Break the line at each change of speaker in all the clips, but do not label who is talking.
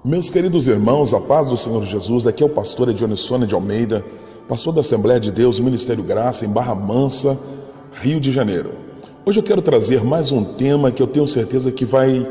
Meus queridos irmãos, a paz do Senhor Jesus, aqui é o pastor Edione Sônia de Almeida, pastor da Assembleia de Deus, Ministério Graça, em Barra Mansa, Rio de Janeiro. Hoje eu quero trazer mais um tema que eu tenho certeza que vai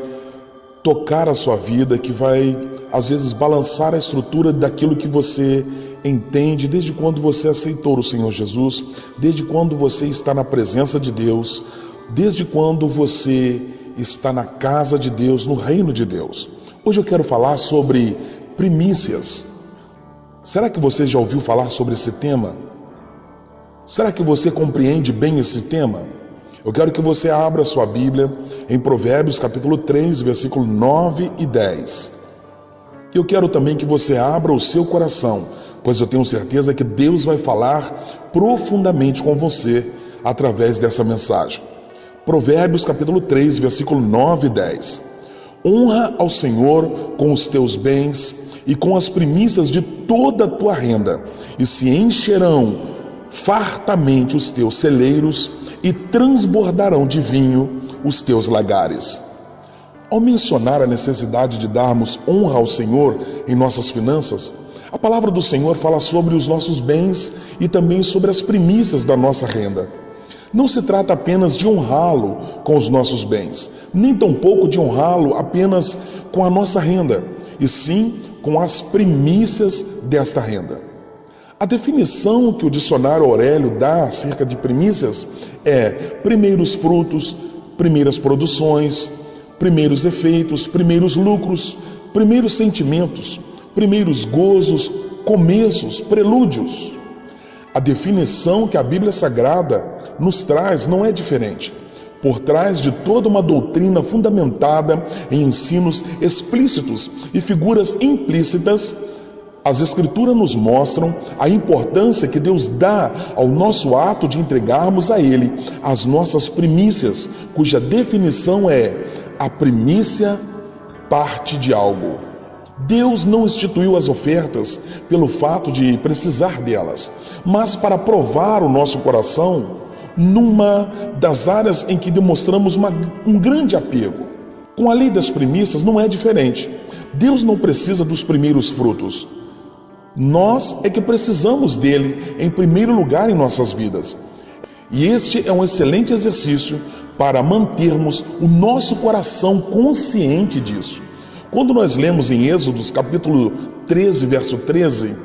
tocar a sua vida, que vai, às vezes, balançar a estrutura daquilo que você entende desde quando você aceitou o Senhor Jesus, desde quando você está na presença de Deus, desde quando você está na casa de Deus, no reino de Deus. Hoje eu quero falar sobre primícias. Será que você já ouviu falar sobre esse tema? Será que você compreende bem esse tema? Eu quero que você abra sua Bíblia em Provérbios capítulo 3, versículo 9 e 10. Eu quero também que você abra o seu coração, pois eu tenho certeza que Deus vai falar profundamente com você através dessa mensagem. Provérbios capítulo 3, versículo 9 e 10. Honra ao Senhor com os teus bens e com as primícias de toda a tua renda, e se encherão fartamente os teus celeiros e transbordarão de vinho os teus lagares. Ao mencionar a necessidade de darmos honra ao Senhor em nossas finanças, a palavra do Senhor fala sobre os nossos bens e também sobre as primícias da nossa renda. Não se trata apenas de honrá-lo com os nossos bens, nem tampouco de honrá-lo apenas com a nossa renda, e sim com as primícias desta renda. A definição que o dicionário Aurélio dá acerca de primícias é primeiros frutos, primeiras produções, primeiros efeitos, primeiros lucros, primeiros sentimentos, primeiros gozos, começos, prelúdios. A definição que a Bíblia Sagrada nos traz não é diferente. Por trás de toda uma doutrina fundamentada em ensinos explícitos e figuras implícitas, as Escrituras nos mostram a importância que Deus dá ao nosso ato de entregarmos a Ele as nossas primícias, cuja definição é: a primícia parte de algo. Deus não instituiu as ofertas pelo fato de precisar delas, mas para provar o nosso coração numa das áreas em que demonstramos um grande apego. Com a lei das primícias não é diferente. Deus não precisa dos primeiros frutos. Nós é que precisamos dele em primeiro lugar em nossas vidas. E este é um excelente exercício para mantermos o nosso coração consciente disso. Quando nós lemos em Êxodos capítulo 13, verso 13,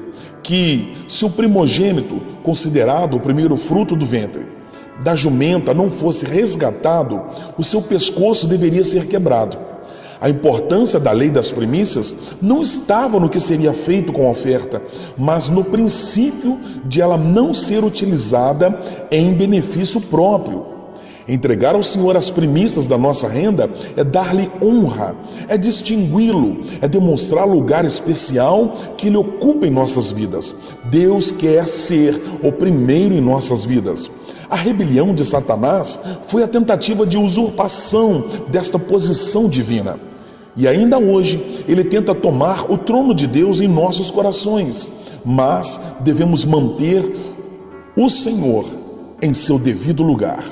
que se o primogênito, considerado o primeiro fruto do ventre, da jumenta não fosse resgatado, o seu pescoço deveria ser quebrado. A importância da lei das primícias não estava no que seria feito com a oferta, mas no princípio de ela não ser utilizada em benefício próprio. Entregar ao Senhor as primícias da nossa renda é dar-lhe honra, é distingui-lo, é demonstrar lugar especial que ele ocupa em nossas vidas. Deus quer ser o primeiro em nossas vidas. A rebelião de Satanás foi a tentativa de usurpação desta posição divina. E ainda hoje ele tenta tomar o trono de Deus em nossos corações, mas devemos manter o Senhor em seu devido lugar.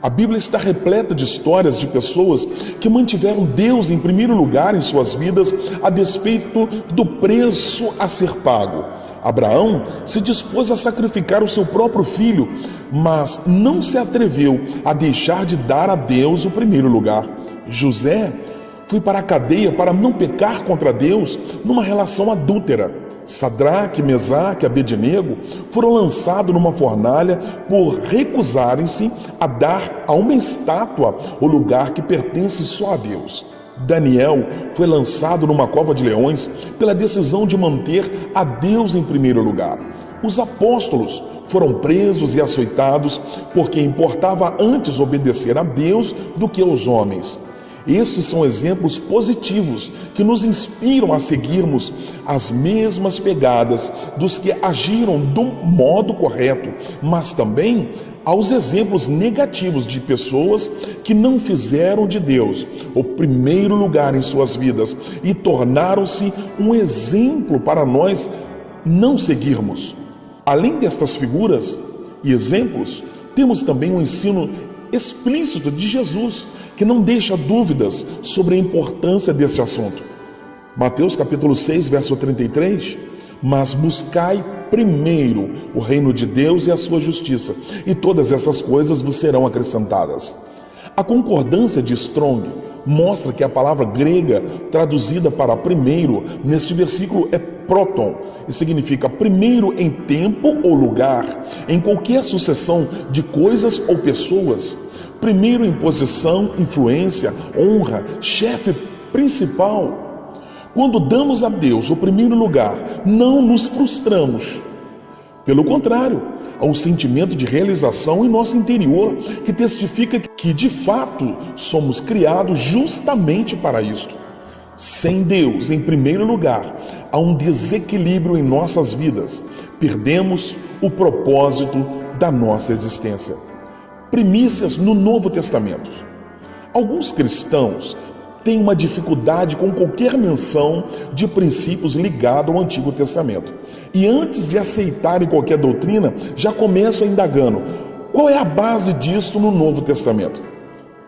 A Bíblia está repleta de histórias de pessoas que mantiveram Deus em primeiro lugar em suas vidas a despeito do preço a ser pago. Abraão se dispôs a sacrificar o seu próprio filho, mas não se atreveu a deixar de dar a Deus o primeiro lugar. José foi para a cadeia para não pecar contra Deus numa relação adúltera. Sadraque, Mesaque e Abednego foram lançados numa fornalha por recusarem-se a dar a uma estátua o lugar que pertence só a Deus. Daniel foi lançado numa cova de leões pela decisão de manter a Deus em primeiro lugar. Os apóstolos foram presos e açoitados porque importava antes obedecer a Deus do que aos homens. Estes são exemplos positivos que nos inspiram a seguirmos as mesmas pegadas dos que agiram do modo correto, mas também aos exemplos negativos de pessoas que não fizeram de Deus o primeiro lugar em suas vidas e tornaram-se um exemplo para nós não seguirmos. Além destas figuras, e exemplos, temos também um ensino explícito de Jesus, que não deixa dúvidas sobre a importância desse assunto. Mateus capítulo 6, verso 33, mas buscai primeiro o reino de Deus e a sua justiça, e todas essas coisas vos serão acrescentadas. A concordância de Strong mostra que a palavra grega traduzida para primeiro neste versículo é proton, e significa primeiro em tempo ou lugar, em qualquer sucessão de coisas ou pessoas, primeiro em posição, influência, honra, chefe principal. Quando damos a Deus o primeiro lugar, não nos frustramos. Pelo contrário, há um sentimento de realização em nosso interior que testifica que, de fato, somos criados justamente para isto. Sem Deus em primeiro lugar, há um desequilíbrio em nossas vidas. Perdemos o propósito da nossa existência. Primícias no Novo Testamento. Alguns cristãos têm uma dificuldade com qualquer menção de princípios ligados ao Antigo Testamento. E antes de aceitarem qualquer doutrina, já começam indagando: qual é a base disso no Novo Testamento?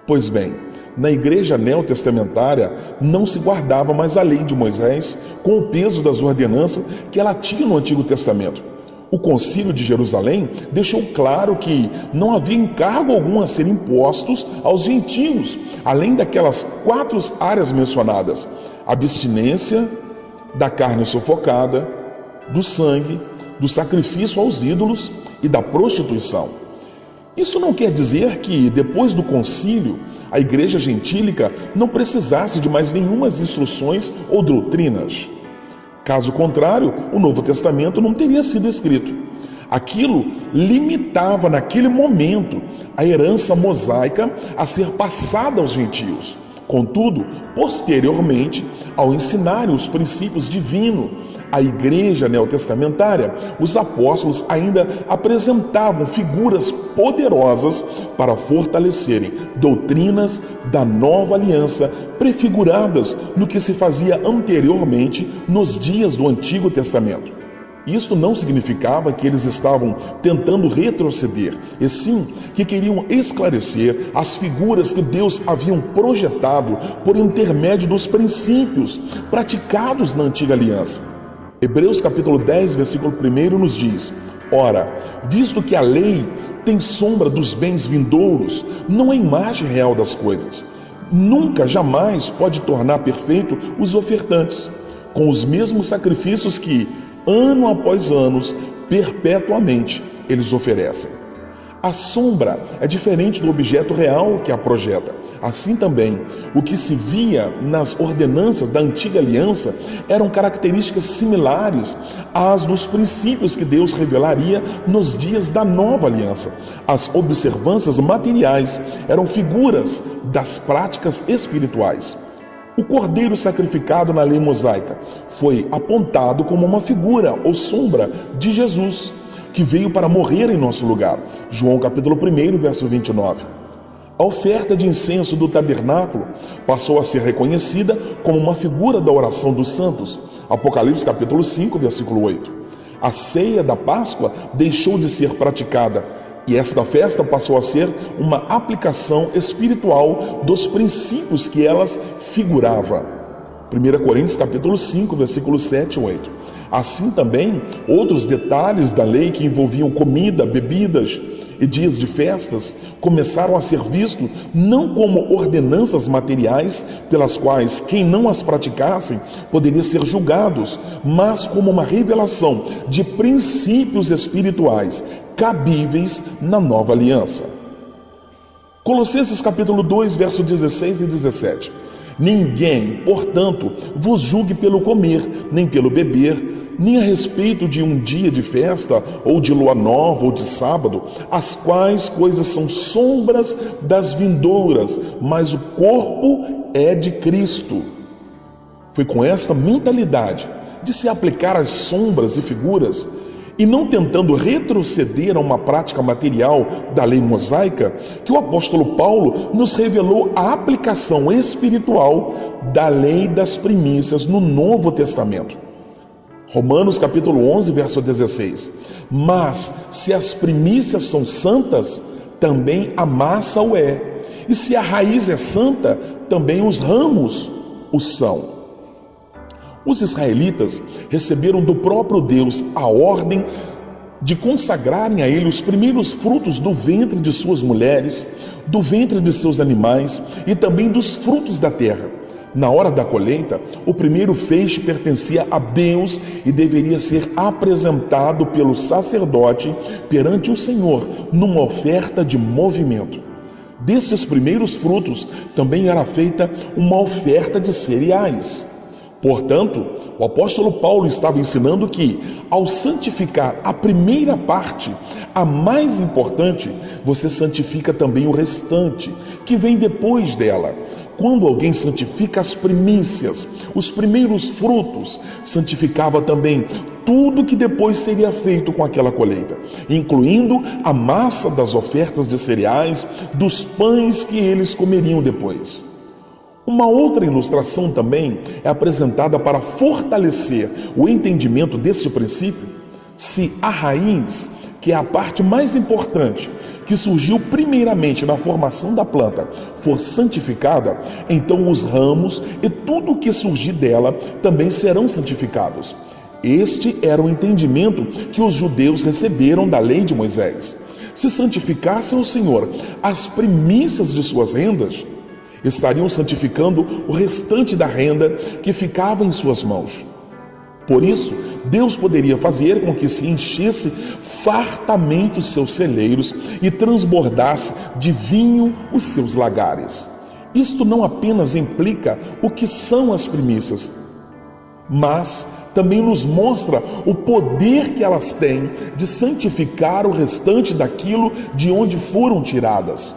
Pois bem, na igreja neotestamentária não se guardava mais a lei de Moisés com o peso das ordenanças que ela tinha no Antigo Testamento. O Concílio de Jerusalém deixou claro que não havia encargo algum a ser impostos aos gentios, além daquelas 4 áreas mencionadas: abstinência da carne sufocada, do sangue, do sacrifício aos ídolos e da prostituição. Isso não quer dizer que, depois do concílio, a igreja gentílica não precisasse de mais nenhumas instruções ou doutrinas. Caso contrário, o Novo Testamento não teria sido escrito. Aquilo limitava naquele momento a herança mosaica a ser passada aos gentios. Contudo, posteriormente, ao ensinarem os princípios divinos, a igreja neotestamentária, os apóstolos ainda apresentavam figuras poderosas para fortalecerem doutrinas da nova aliança prefiguradas no que se fazia anteriormente nos dias do Antigo Testamento. Isto não significava que eles estavam tentando retroceder, e sim que queriam esclarecer as figuras que Deus havia projetado por intermédio dos princípios praticados na Antiga Aliança. Hebreus capítulo 10, versículo 1 nos diz: ora, visto que a lei tem sombra dos bens vindouros, não é imagem real das coisas, nunca, jamais pode tornar perfeito os ofertantes, com os mesmos sacrifícios que, ano após ano, perpetuamente eles oferecem. A sombra é diferente do objeto real que a projeta. Assim também, o que se via nas ordenanças da antiga aliança eram características similares às dos princípios que Deus revelaria nos dias da nova aliança. As observâncias materiais eram figuras das práticas espirituais. O cordeiro sacrificado na lei mosaica foi apontado como uma figura ou sombra de Jesus, que veio para morrer em nosso lugar. João capítulo 1, verso 29. A oferta de incenso do tabernáculo passou a ser reconhecida como uma figura da oração dos santos. Apocalipse capítulo 5, versículo 8. A ceia da Páscoa deixou de ser praticada e esta festa passou a ser uma aplicação espiritual dos princípios que elas figurava. 1 Coríntios capítulo 5, versículos 7 e 8. Assim também, outros detalhes da lei que envolviam comida, bebidas e dias de festas começaram a ser vistos não como ordenanças materiais pelas quais quem não as praticasse poderia ser julgados, mas como uma revelação de princípios espirituais cabíveis na nova aliança. Colossenses capítulo 2, verso 16 e 17. Ninguém, portanto, vos julgue pelo comer, nem pelo beber, nem a respeito de um dia de festa, ou de lua nova, ou de sábado, as quais coisas são sombras das vindouras, mas o corpo é de Cristo. Foi com esta mentalidade de se aplicar às sombras e figuras, e não tentando retroceder a uma prática material da lei mosaica, que o apóstolo Paulo nos revelou a aplicação espiritual da lei das primícias no Novo Testamento. Romanos capítulo 11, verso 16. Mas se as primícias são santas, também a massa o é. E se a raiz é santa, também os ramos o são. Os israelitas receberam do próprio Deus a ordem de consagrarem a ele os primeiros frutos do ventre de suas mulheres, do ventre de seus animais e também dos frutos da terra. Na hora da colheita, o primeiro feixe pertencia a Deus e deveria ser apresentado pelo sacerdote perante o Senhor numa oferta de movimento. Desses primeiros frutos também era feita uma oferta de cereais. Portanto, o apóstolo Paulo estava ensinando que, ao santificar a primeira parte, a mais importante, você santifica também o restante, que vem depois dela. Quando alguém santifica as primícias, os primeiros frutos, santificava também tudo que depois seria feito com aquela colheita, incluindo a massa das ofertas de cereais, dos pães que eles comeriam depois. Uma outra ilustração também é apresentada para fortalecer o entendimento deste princípio. Se a raiz, que é a parte mais importante, que surgiu primeiramente na formação da planta, for santificada, então os ramos e tudo o que surgir dela também serão santificados. Este era o entendimento que os judeus receberam da lei de Moisés. Se santificassem o Senhor as primícias de suas rendas, estariam santificando o restante da renda que ficava em suas mãos. Por isso, Deus poderia fazer com que se enchesse fartamente os seus celeiros e transbordasse de vinho os seus lagares. Isto não apenas implica o que são as primícias, mas também nos mostra o poder que elas têm de santificar o restante daquilo de onde foram tiradas.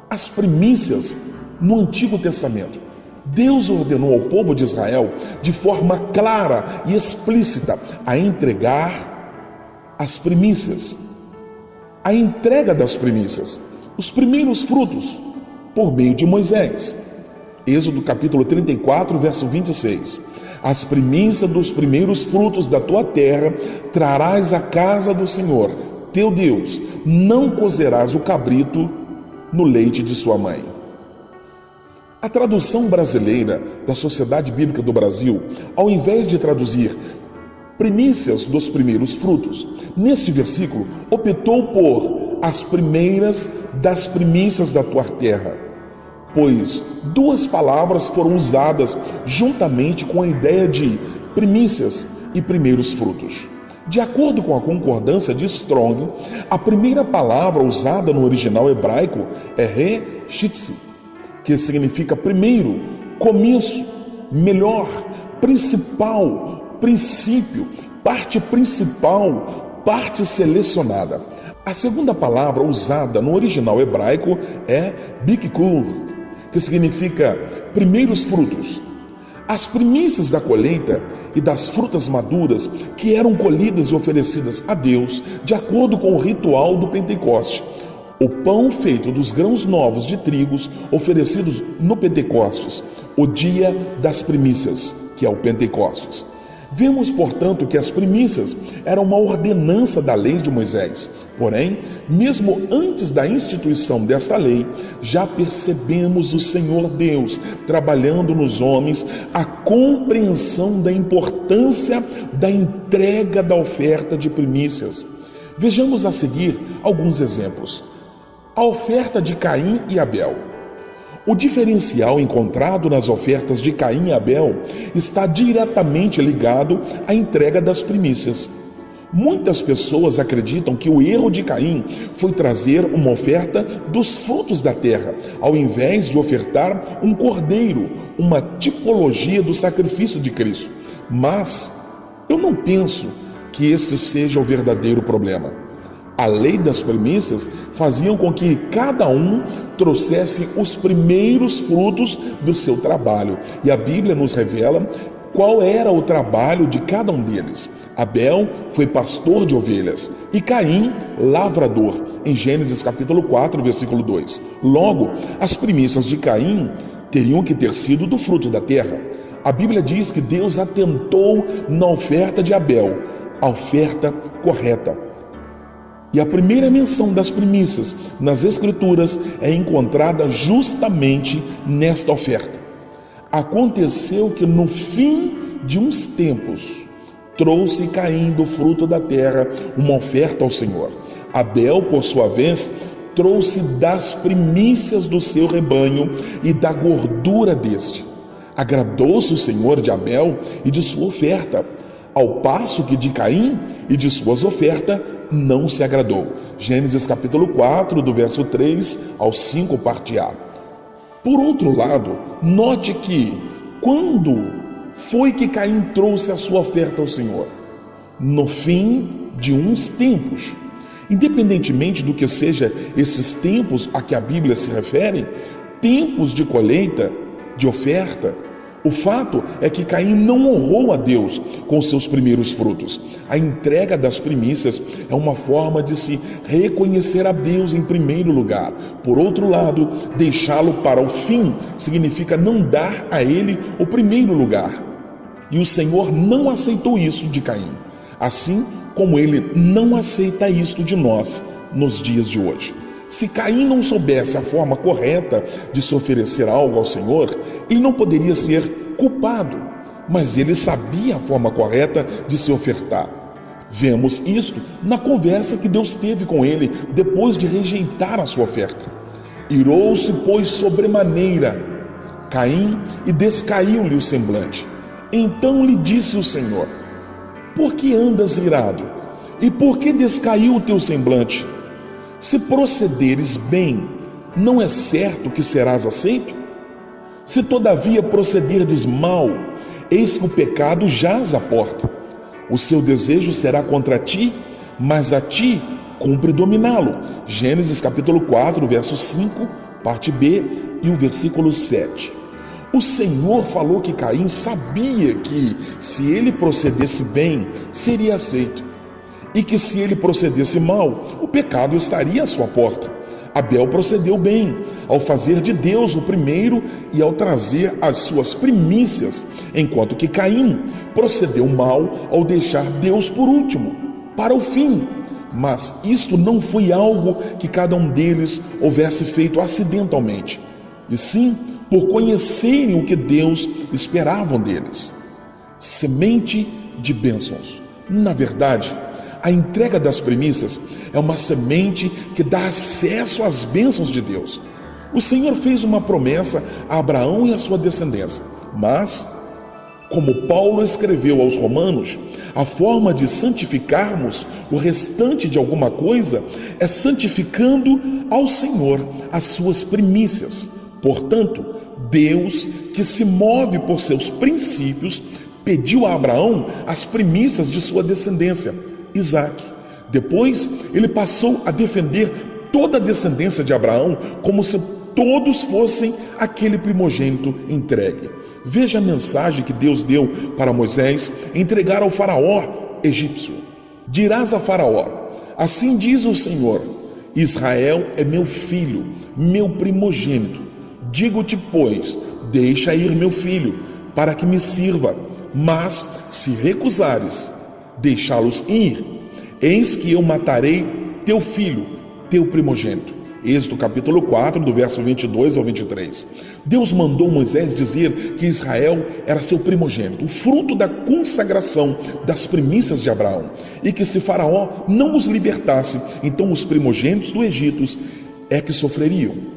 As primícias no Antigo Testamento, Deus ordenou ao povo de Israel, de forma clara e explícita, a entregar as primícias. A entrega das primícias, os primeiros frutos, por meio de Moisés. Êxodo capítulo 34, verso 26. As primícias dos primeiros frutos da tua terra trarás à casa do Senhor, teu Deus. Não cozerás o cabrito no leite de sua mãe. A tradução brasileira da Sociedade Bíblica do Brasil, ao invés de traduzir primícias dos primeiros frutos, neste versículo optou por as primeiras das primícias da tua terra, pois duas palavras foram usadas juntamente com a ideia de primícias e primeiros frutos. De acordo com a concordância de Strong, a primeira palavra usada no original hebraico é reshitzi, que significa primeiro, começo, melhor, principal, princípio, parte principal, parte selecionada. A segunda palavra usada no original hebraico é bikur, que significa primeiros frutos. As primícias da colheita e das frutas maduras que eram colhidas e oferecidas a Deus de acordo com o ritual do Pentecoste. O pão feito dos grãos novos de trigos oferecidos no Pentecostes, o dia das primícias, que é o Pentecostes. Vemos, portanto, que as primícias eram uma ordenança da lei de Moisés. Porém, mesmo antes da instituição desta lei, já percebemos o Senhor Deus trabalhando nos homens a compreensão da importância da entrega da oferta de primícias. Vejamos a seguir alguns exemplos. A oferta de Caim e Abel. O diferencial encontrado nas ofertas de Caim e Abel está diretamente ligado à entrega das primícias. Muitas pessoas acreditam que o erro de Caim foi trazer uma oferta dos frutos da terra, ao invés de ofertar um cordeiro, uma tipologia do sacrifício de Cristo. Mas eu não penso que este seja o verdadeiro problema. A lei das primícias fazia com que cada um trouxesse os primeiros frutos do seu trabalho. E a Bíblia nos revela qual era o trabalho de cada um deles. Abel foi pastor de ovelhas e Caim, lavrador, em Gênesis capítulo 4, versículo 2. Logo, as primícias de Caim teriam que ter sido do fruto da terra. A Bíblia diz que Deus atentou na oferta de Abel, a oferta correta. E a primeira menção das primícias nas Escrituras é encontrada justamente nesta oferta. Aconteceu que no fim de uns tempos, trouxe Caim do fruto da terra uma oferta ao Senhor. Abel, por sua vez, trouxe das primícias do seu rebanho e da gordura deste. Agradou-se o Senhor de Abel e de sua oferta, ao passo que de Caim e de suas ofertas não se agradou. Gênesis capítulo 4, do verso 3 ao 5, parte A. Por outro lado, note que quando foi que Caim trouxe a sua oferta ao Senhor? No fim de uns tempos. Independentemente do que seja esses tempos a que a Bíblia se refere, tempos de colheita, de oferta, o fato é que Caim não honrou a Deus com seus primeiros frutos. A entrega das primícias é uma forma de se reconhecer a Deus em primeiro lugar. Por outro lado, deixá-lo para o fim significa não dar a ele o primeiro lugar. E o Senhor não aceitou isso de Caim, assim como ele não aceita isto de nós nos dias de hoje. Se Caim não soubesse a forma correta de se oferecer algo ao Senhor, ele não poderia ser culpado, mas ele sabia a forma correta de se ofertar. Vemos isto na conversa que Deus teve com ele depois de rejeitar a sua oferta. Irou-se, pois, sobremaneira Caim e descaiu-lhe o semblante. Então lhe disse o Senhor: por que andas irado? E por que descaiu o teu semblante? Se procederes bem, não é certo que serás aceito? Se todavia procederdes mal, eis que o pecado jaz à porta. O seu desejo será contra ti, mas a ti cumpre dominá-lo. Gênesis capítulo 4, verso 5, parte B e o versículo 7. O Senhor falou que Caim sabia que, se ele procedesse bem, seria aceito, e que se ele procedesse mal, o pecado estaria à sua porta. Abel procedeu bem, ao fazer de Deus o primeiro e ao trazer as suas primícias, enquanto que Caim procedeu mal ao deixar Deus por último, para o fim. Mas isto não foi algo que cada um deles houvesse feito acidentalmente, e sim por conhecerem o que Deus esperava deles. Semente de bênçãos. Na verdade, a entrega das primícias é uma semente que dá acesso às bênçãos de Deus. O Senhor fez uma promessa a Abraão e a sua descendência, mas, como Paulo escreveu aos Romanos, a forma de santificarmos o restante de alguma coisa é santificando ao Senhor as suas primícias. Portanto, Deus, que se move por seus princípios, pediu a Abraão as primícias de sua descendência, Isaque. Depois, ele passou a defender toda a descendência de Abraão como se todos fossem aquele primogênito entregue. Veja a mensagem que Deus deu para Moisés entregar ao faraó egípcio. Dirás a faraó: assim diz o Senhor, Israel é meu filho, meu primogênito. Digo-te, pois, deixa ir meu filho, para que me sirva. Mas, se recusares deixá-los ir, eis que eu matarei teu filho, teu primogênito. Êxodo capítulo 4, do verso 22 ao 23. Deus mandou Moisés dizer que Israel era seu primogênito, o fruto da consagração das primícias de Abraão, e que se Faraó não os libertasse, então os primogênitos do Egito é que sofreriam.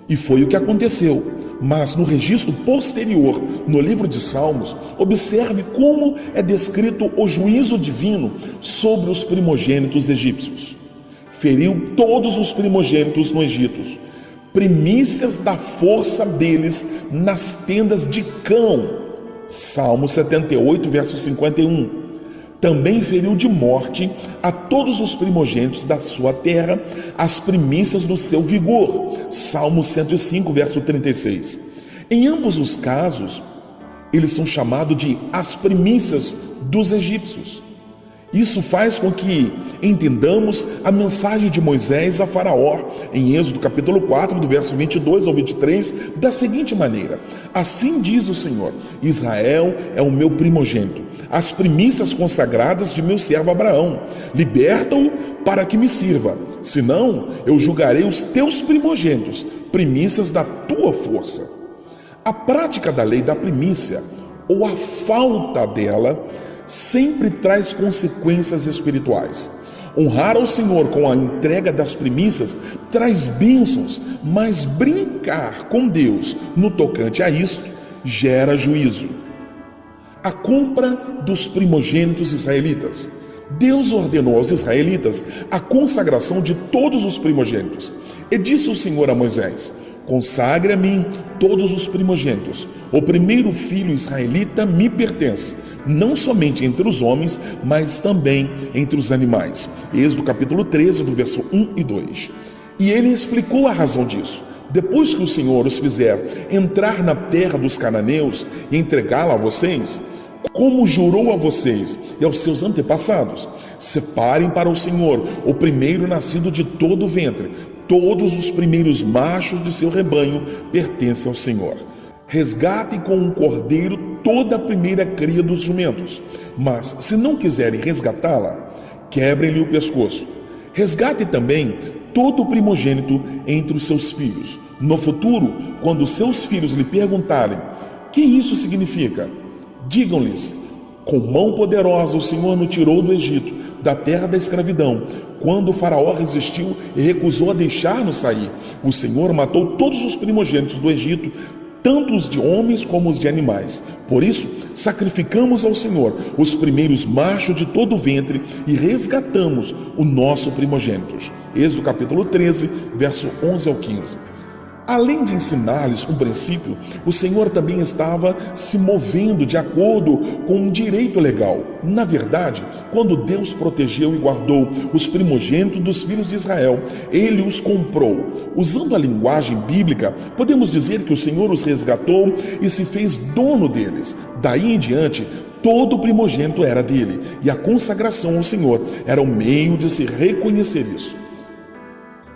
E foi o que aconteceu. Mas no registro posterior, no livro de Salmos, observe como é descrito o juízo divino sobre os primogênitos egípcios. Feriu todos os primogênitos no Egito, primícias da força deles nas tendas de cão. Salmo 78, verso 51. Também feriu de morte a todos os primogênitos da sua terra, as primícias do seu vigor. Salmo 105, verso 36. Em ambos os casos, eles são chamados de as primícias dos egípcios. Isso faz com que entendamos a mensagem de Moisés a Faraó, em Êxodo capítulo 4, do verso 22 ao 23, da seguinte maneira: assim diz o Senhor, Israel é o meu primogênito, as primícias consagradas de meu servo Abraão. Liberta-o para que me sirva, senão eu julgarei os teus primogênitos, primícias da tua força. A prática da lei da primícia, ou a falta dela, sempre traz consequências espirituais. Honrar ao Senhor com a entrega das primícias traz bênçãos, mas brincar com Deus no tocante a isto gera juízo. A compra dos primogênitos israelitas. Deus ordenou aos israelitas a consagração de todos os primogênitos. E disse o Senhor a Moisés: consagre a mim todos os primogênitos. O primeiro filho israelita me pertence, não somente entre os homens, mas também entre os animais. Êxodo capítulo 13, do verso 1 e 2. E ele explicou a razão disso. Depois que o Senhor os fizer entrar na terra dos cananeus e entregá-la a vocês, como jurou a vocês e aos seus antepassados, separem para o Senhor o primeiro nascido de todo o ventre. Todos os primeiros machos de seu rebanho pertencem ao Senhor. Resgatem com um cordeiro toda a primeira cria dos jumentos, mas se não quiserem resgatá-la, quebrem-lhe o pescoço. Resgate também todo o primogênito entre os seus filhos. No futuro, quando seus filhos lhe perguntarem: que isso significa? Digam-lhes: com mão poderosa o Senhor nos tirou do Egito, da terra da escravidão. Quando o faraó resistiu e recusou a deixar-nos sair, o Senhor matou todos os primogênitos do Egito, tanto os de homens como os de animais. Por isso, sacrificamos ao Senhor os primeiros machos de todo o ventre e resgatamos o nosso primogênito. Êxodo capítulo 13, verso 11 ao 15. Além de ensinar-lhes um princípio, o Senhor também estava se movendo de acordo com um direito legal. Na verdade, quando Deus protegeu e guardou os primogênitos dos filhos de Israel, Ele os comprou. Usando a linguagem bíblica, podemos dizer que o Senhor os resgatou e se fez dono deles. Daí em diante, todo o primogênito era dele, e a consagração ao Senhor era o meio de se reconhecer isso.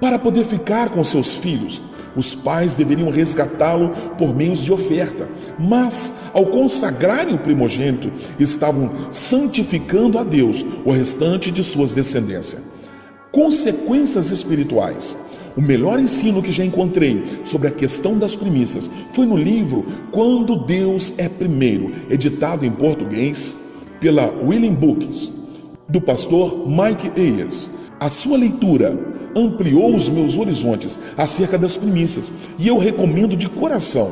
Para poder ficar com seus filhos, os pais deveriam resgatá-lo por meios de oferta, mas ao consagrarem o primogênito, estavam santificando a Deus o restante de suas descendências. Consequências espirituais. O melhor ensino que já encontrei sobre a questão das primícias foi no livro Quando Deus é Primeiro, editado em português pela William Books, do pastor Mike Ayers. A sua leitura ampliou os meus horizontes acerca das primícias e eu recomendo de coração.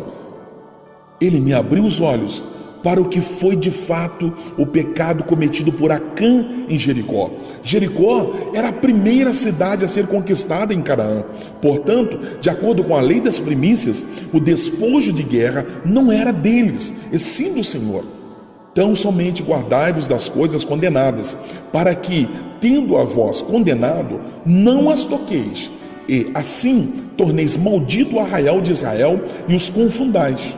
Ele me abriu os olhos para o que foi de fato o pecado cometido por Acã em Jericó. Jericó era a primeira cidade a ser conquistada em Canaã. Portanto, de acordo com a lei das primícias, o despojo de guerra não era deles, e sim do Senhor. Tão somente guardai-vos das coisas condenadas, para que, tendo a vós condenado, não as toqueis, e assim torneis maldito o arraial de Israel e os confundais.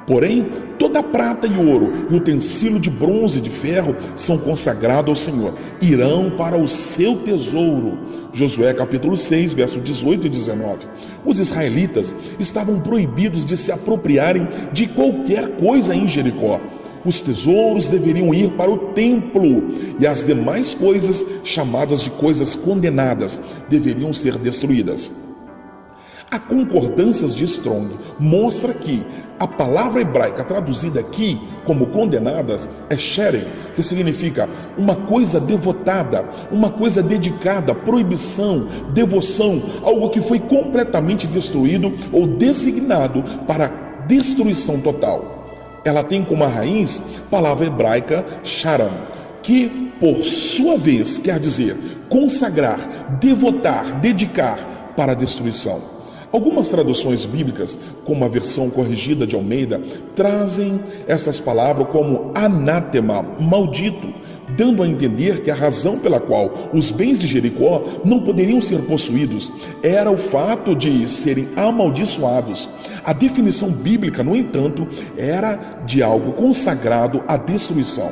Porém, toda a prata e ouro e utensílio de bronze e de ferro são consagrados ao Senhor, irão para o seu tesouro. Josué capítulo 6, versos 18 e 19. Os israelitas estavam proibidos de se apropriarem de qualquer coisa em Jericó. Os tesouros deveriam ir para o templo e as demais coisas, chamadas de coisas condenadas, deveriam ser destruídas. A concordâncias de Strong mostra que a palavra hebraica traduzida aqui como condenadas é sherem, que significa uma coisa devotada, uma coisa dedicada, proibição, devoção, algo que foi completamente destruído ou designado para destruição total. Ela tem como raiz a palavra hebraica sharam, que por sua vez quer dizer consagrar, devotar, dedicar para a destruição. Algumas traduções bíblicas, como a versão corrigida de Almeida, trazem essas palavras como anátema, maldito, dando a entender que a razão pela qual os bens de Jericó não poderiam ser possuídos era o fato de serem amaldiçoados. A definição bíblica, no entanto, era de algo consagrado à destruição.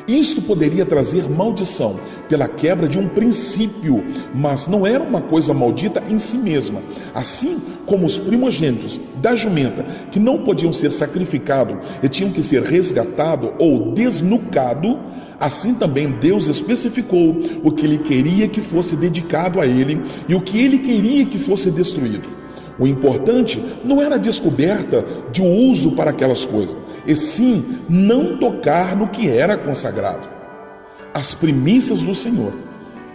Isto poderia trazer maldição pela quebra de um princípio, mas não era uma coisa maldita em si mesma. Assim como os primogênitos da jumenta, que não podiam ser sacrificados e tinham que ser resgatados ou desnucados, assim também Deus especificou o que ele queria que fosse dedicado a ele e o que ele queria que fosse destruído. O importante não era a descoberta de um uso para aquelas coisas, e sim não tocar no que era consagrado. As primícias do Senhor.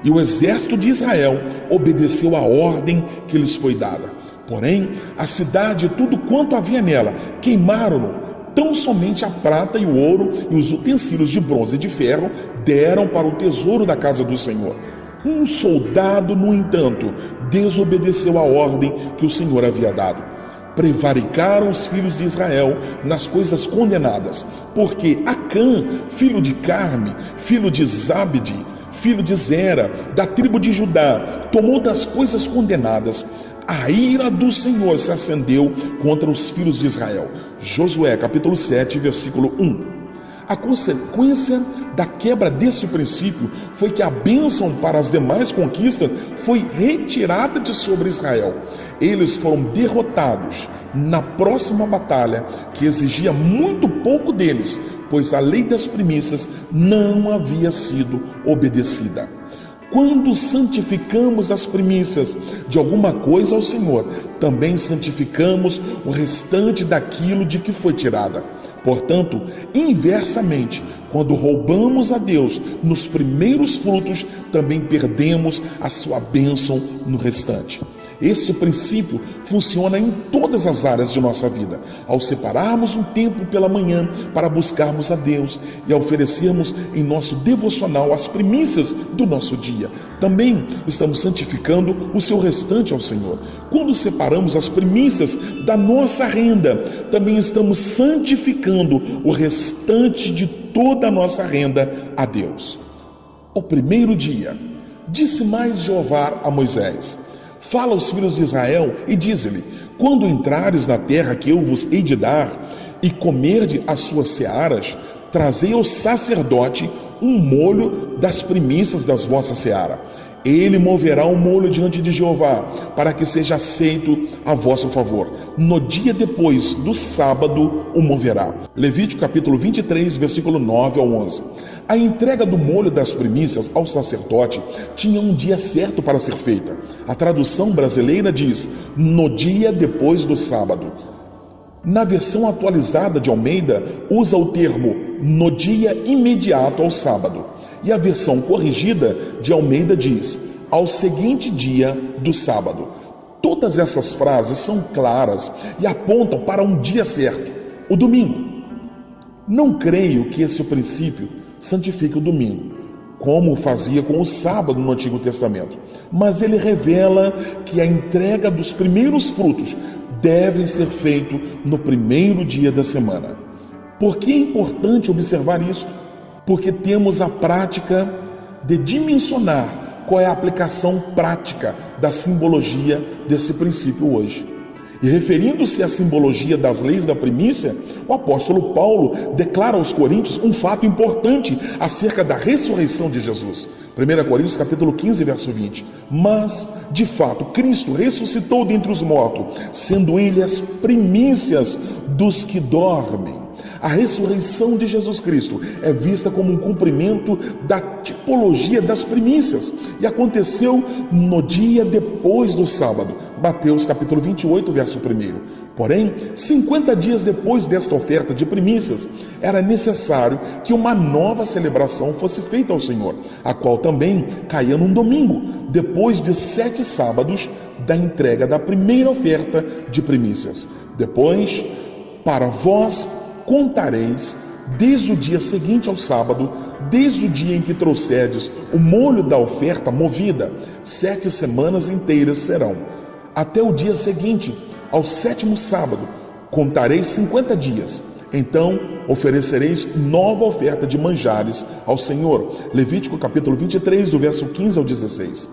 E o exército de Israel obedeceu à ordem que lhes foi dada. Porém, a cidade e tudo quanto havia nela queimaram-no. Tão somente a prata e o ouro e os utensílios de bronze e de ferro deram para o tesouro da casa do Senhor. Um soldado, no entanto, desobedeceu a ordem que o Senhor havia dado. Prevaricaram os filhos de Israel nas coisas condenadas, porque Acã, filho de Carme, filho de Zabde, filho de Zera, da tribo de Judá, tomou das coisas condenadas. A ira do Senhor se acendeu contra os filhos de Israel. Josué capítulo 7, versículo 1. A consequência da quebra desse princípio foi que a bênção para as demais conquistas foi retirada de sobre Israel. Eles foram derrotados na próxima batalha, que exigia muito pouco deles, pois a lei das primícias não havia sido obedecida. Quando santificamos as primícias de alguma coisa ao Senhor, também santificamos o restante daquilo de que foi tirada. Portanto, inversamente, quando roubamos a Deus nos primeiros frutos, também perdemos a sua bênção no restante. Este princípio funciona em todas as áreas de nossa vida. Ao separarmos um tempo pela manhã para buscarmos a Deus e oferecermos em nosso devocional as primícias do nosso dia, também estamos santificando o seu restante ao Senhor. Quando separamos as primícias da nossa renda, também estamos santificando o restante de toda a nossa renda a Deus. O primeiro dia, disse mais Jeová a Moisés: fala aos filhos de Israel e dize-lhe: quando entrares na terra que eu vos hei de dar e comerdes as suas searas, trazei ao sacerdote um molho das primícias das vossas searas. Ele moverá o molho diante de Jeová, para que seja aceito a vosso favor. No dia depois do sábado o moverá. Levítico capítulo 23, versículo 9 ao 11. A entrega do molho das primícias ao sacerdote tinha um dia certo para ser feita. A tradução brasileira diz: no dia depois do sábado. Na versão atualizada de Almeida, usa o termo no dia imediato ao sábado. E a versão corrigida de Almeida diz: ao seguinte dia do sábado. Todas essas frases são claras e apontam para um dia certo, o domingo. Não creio que esse princípio santifique o domingo, como fazia com o sábado no Antigo Testamento, mas ele revela que a entrega dos primeiros frutos deve ser feito no primeiro dia da semana. Por que é importante observar isso? Porque temos a prática de dimensionar qual é a aplicação prática da simbologia desse princípio hoje. E referindo-se à simbologia das leis da primícia, o apóstolo Paulo declara aos Coríntios um fato importante acerca da ressurreição de Jesus. 1 Coríntios capítulo 15, verso 20. Mas, de fato, Cristo ressuscitou dentre os mortos, sendo ele as primícias dos que dormem. A ressurreição de Jesus Cristo é vista como um cumprimento da tipologia das primícias e aconteceu no dia depois do sábado. Mateus capítulo 28, verso 1. Porém, 50 dias depois desta oferta de primícias, era necessário que uma nova celebração fosse feita ao Senhor, a qual também caía num domingo, depois de 7 sábados da entrega da primeira oferta de primícias. Depois, para vós contareis desde o dia seguinte ao sábado, desde o dia em que trouxerdes o molho da oferta movida, 7 semanas inteiras serão. Até o dia seguinte, ao 7º sábado, contareis 50 dias. Então oferecereis nova oferta de manjares ao Senhor. Levítico capítulo 23, do verso 15 ao 16.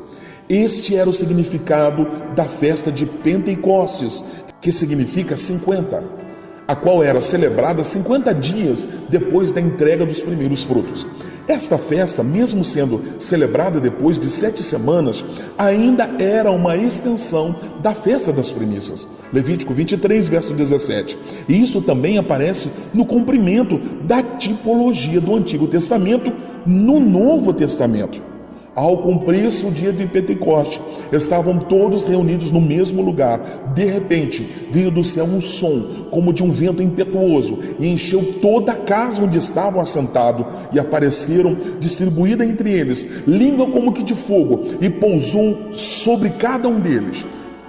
Este era o significado da festa de Pentecostes, que significa 50. a qual era celebrada 50 dias depois da entrega dos primeiros frutos. Esta festa, mesmo sendo celebrada depois de 7 semanas, ainda era uma extensão da festa das primícias. Levítico 23, verso 17. E isso também aparece no cumprimento da tipologia do Antigo Testamento no Novo Testamento. Ao cumprir-se o dia de Pentecoste, estavam todos reunidos no mesmo lugar. De repente, veio do céu um som, como de um vento impetuoso, e encheu toda a casa onde estavam assentados, e apareceram, distribuída entre eles, língua como que de fogo, e pousou sobre cada um deles.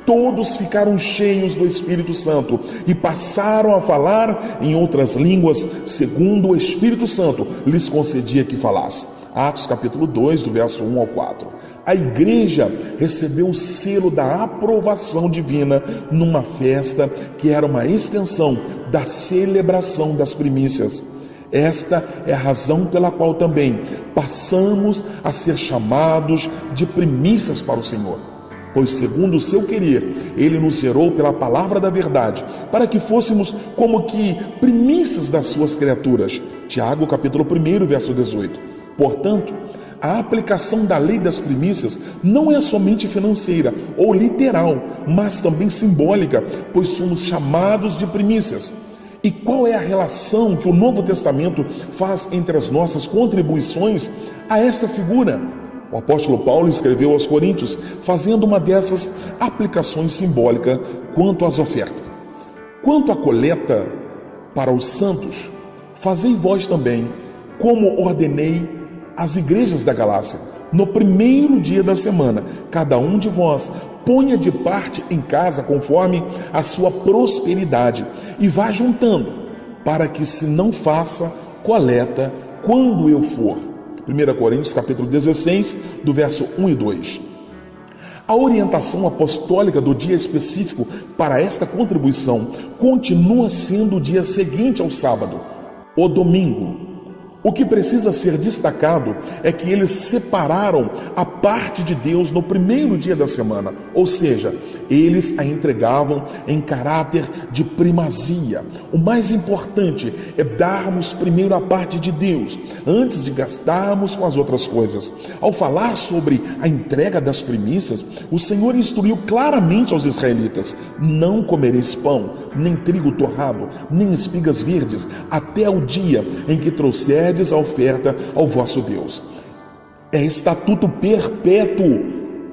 Todos ficaram cheios do Espírito Santo e passaram a falar em outras línguas, segundo o Espírito Santo lhes concedia que falassem. Atos capítulo 2, do verso 1 ao 4. A igreja recebeu o selo da aprovação divina numa festa que era uma extensão da celebração das primícias. Esta é a razão pela qual também passamos a ser chamados de primícias para o Senhor. Pois segundo o seu querer, Ele nos gerou pela palavra da verdade, para que fôssemos como que primícias das suas criaturas. Tiago capítulo 1, verso 18. Portanto, a aplicação da lei das primícias não é somente financeira ou literal, mas também simbólica, pois somos chamados de primícias. E qual é a relação que o Novo Testamento faz entre as nossas contribuições a esta figura? O apóstolo Paulo escreveu aos Coríntios, fazendo uma dessas aplicações simbólicas quanto às ofertas. Quanto à coleta para os santos, fazei vós também, como ordenei às igrejas da Galácia. No primeiro dia da semana, cada um de vós ponha de parte em casa conforme a sua prosperidade e vá juntando, para que se não faça coleta quando eu for. 1 Coríntios capítulo 16, do verso 1 e 2. A orientação apostólica do dia específico para esta contribuição continua sendo o dia seguinte ao sábado, o domingo. O que precisa ser destacado é que eles separaram a parte de Deus no primeiro dia da semana, ou seja, eles a entregavam em caráter de primazia. O mais importante é darmos primeiro a parte de Deus, antes de gastarmos com as outras coisas. Ao falar sobre a entrega das primícias, o Senhor instruiu claramente aos israelitas: não comereis pão, nem trigo torrado, nem espigas verdes, até o dia em que trouxerdes a oferta ao vosso Deus. É estatuto perpétuo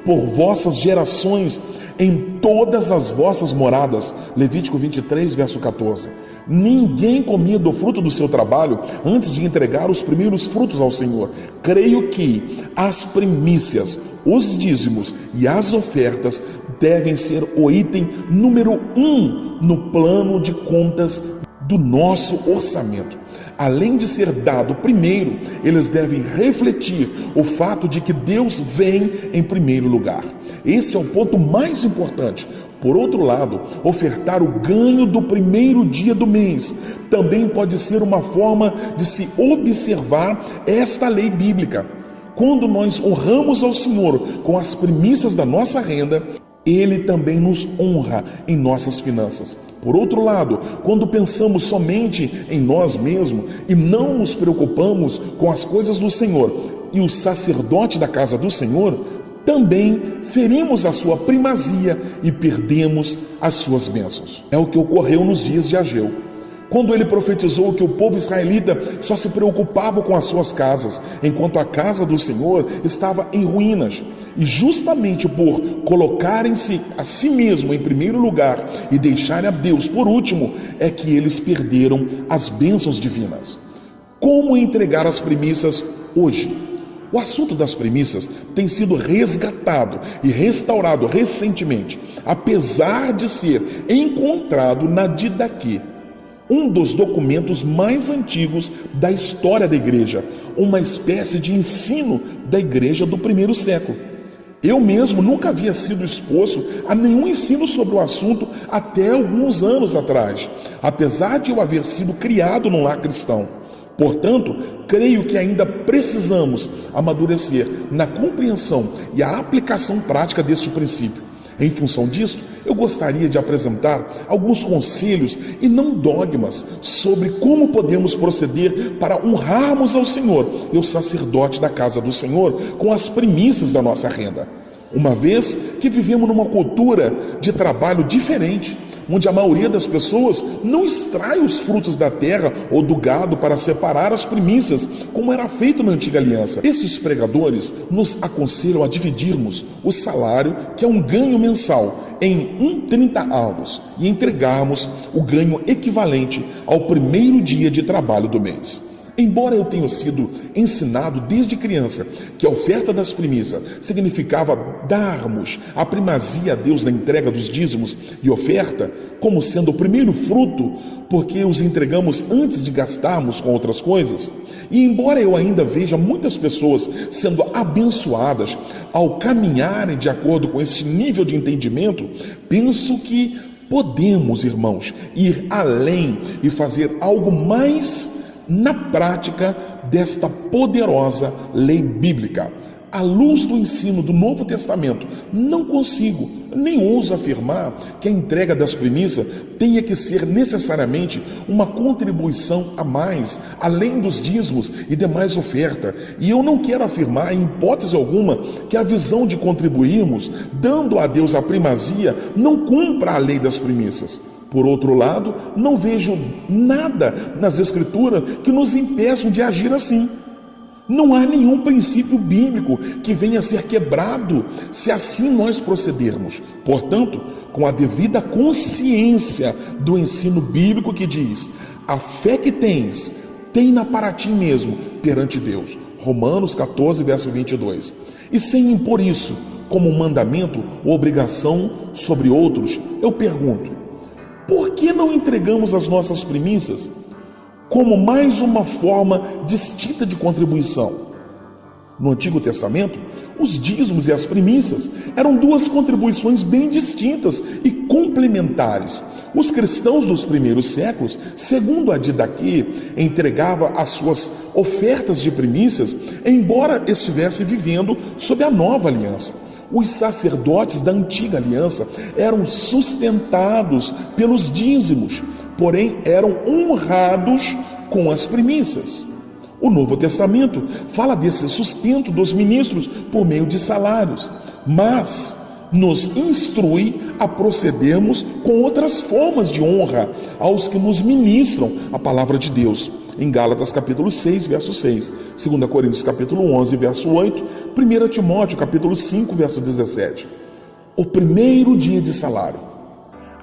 por vossas gerações em todas as vossas moradas. Levítico 23, verso 14. Ninguém comia do fruto do seu trabalho antes de entregar os primeiros frutos ao Senhor. Creio que as primícias, os dízimos e as ofertas devem ser o item número 1 no plano de contas do nosso orçamento. Além de ser dado primeiro, eles devem refletir o fato de que Deus vem em primeiro lugar. Esse é o ponto mais importante. Por outro lado, ofertar o ganho do primeiro dia do mês também pode ser uma forma de se observar esta lei bíblica. Quando nós honramos ao Senhor com as primícias da nossa renda, Ele também nos honra em nossas finanças. Por outro lado, quando pensamos somente em nós mesmos e não nos preocupamos com as coisas do Senhor e o sacerdote da casa do Senhor, também ferimos a sua primazia e perdemos as suas bênçãos. É o que ocorreu nos dias de Ageu, quando ele profetizou que o povo israelita só se preocupava com as suas casas, enquanto a casa do Senhor estava em ruínas. E justamente por colocarem-se a si mesmo em primeiro lugar e deixarem a Deus por último, é que eles perderam as bênçãos divinas. Como entregar as primícias hoje? O assunto das primícias tem sido resgatado e restaurado recentemente, apesar de ser encontrado na Didaquê, um dos documentos mais antigos da história da igreja, uma espécie de ensino da igreja do primeiro século. Eu mesmo nunca havia sido exposto a nenhum ensino sobre o assunto até alguns anos atrás, apesar de eu haver sido criado num lar cristão. Portanto, creio que ainda precisamos amadurecer na compreensão e a aplicação prática deste princípio. Em função disso, eu gostaria de apresentar alguns conselhos e não dogmas sobre como podemos proceder para honrarmos ao Senhor e o sacerdote da casa do Senhor com as primícias da nossa renda. Uma vez que vivemos numa cultura de trabalho diferente, onde a maioria das pessoas não extrai os frutos da terra ou do gado para separar as primícias, como era feito na antiga aliança. Esses pregadores nos aconselham a dividirmos o salário, que é um ganho mensal, em 30 avos e entregarmos o ganho equivalente ao primeiro dia de trabalho do mês. Embora eu tenha sido ensinado desde criança que a oferta das primícias significava darmos a primazia a Deus na entrega dos dízimos e oferta, como sendo o primeiro fruto, porque os entregamos antes de gastarmos com outras coisas, e embora eu ainda veja muitas pessoas sendo abençoadas ao caminharem de acordo com esse nível de entendimento, penso que podemos, irmãos, ir além e fazer algo mais na prática desta poderosa lei bíblica. À luz do ensino do Novo Testamento, não consigo, nem ouso afirmar que a entrega das primícias tenha que ser necessariamente uma contribuição a mais, além dos dízimos e demais oferta. E eu não quero afirmar, em hipótese alguma, que a visão de contribuirmos, dando a Deus a primazia, não cumpra a lei das primícias. Por outro lado, não vejo nada nas Escrituras que nos impeçam de agir assim. Não há nenhum princípio bíblico que venha a ser quebrado se assim nós procedermos. Portanto, com a devida consciência do ensino bíblico que diz: a fé que tens, tem-na para ti mesmo perante Deus. Romanos 14, verso 22. E sem impor isso como um mandamento ou obrigação sobre outros, eu pergunto: por que não entregamos as nossas primícias como mais uma forma distinta de contribuição? No Antigo Testamento, os dízimos e as primícias eram duas contribuições bem distintas e complementares. Os cristãos dos primeiros séculos, segundo a Didaquê, entregava as suas ofertas de primícias, embora estivesse vivendo sob a nova aliança. Os sacerdotes da antiga aliança eram sustentados pelos dízimos, porém eram honrados com as primícias. O Novo Testamento fala desse sustento dos ministros por meio de salários, mas nos instrui a procedermos com outras formas de honra aos que nos ministram a palavra de Deus. Em Gálatas capítulo 6, verso 6, 2 Coríntios capítulo 11, verso 8, 1 Timóteo capítulo 5, verso 17. O primeiro dia de salário.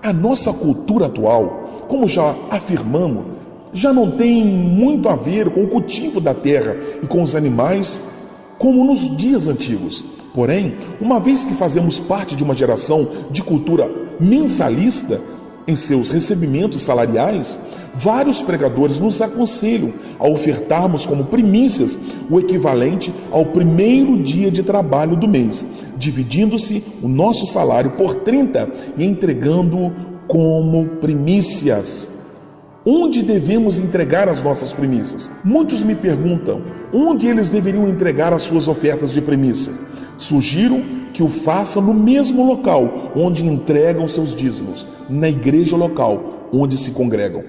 A nossa cultura atual, como já afirmamos, já não tem muito a ver com o cultivo da terra e com os animais como nos dias antigos. Porém, uma vez que fazemos parte de uma geração de cultura mensalista, em seus recebimentos salariais, vários pregadores nos aconselham a ofertarmos como primícias o equivalente ao primeiro dia de trabalho do mês, dividindo-se o nosso salário por 30 e entregando-o como primícias. Onde devemos entregar as nossas primícias? Muitos me perguntam onde eles deveriam entregar as suas ofertas de primícia. Sugiro que o façam no mesmo local onde entregam seus dízimos, na igreja local onde se congregam.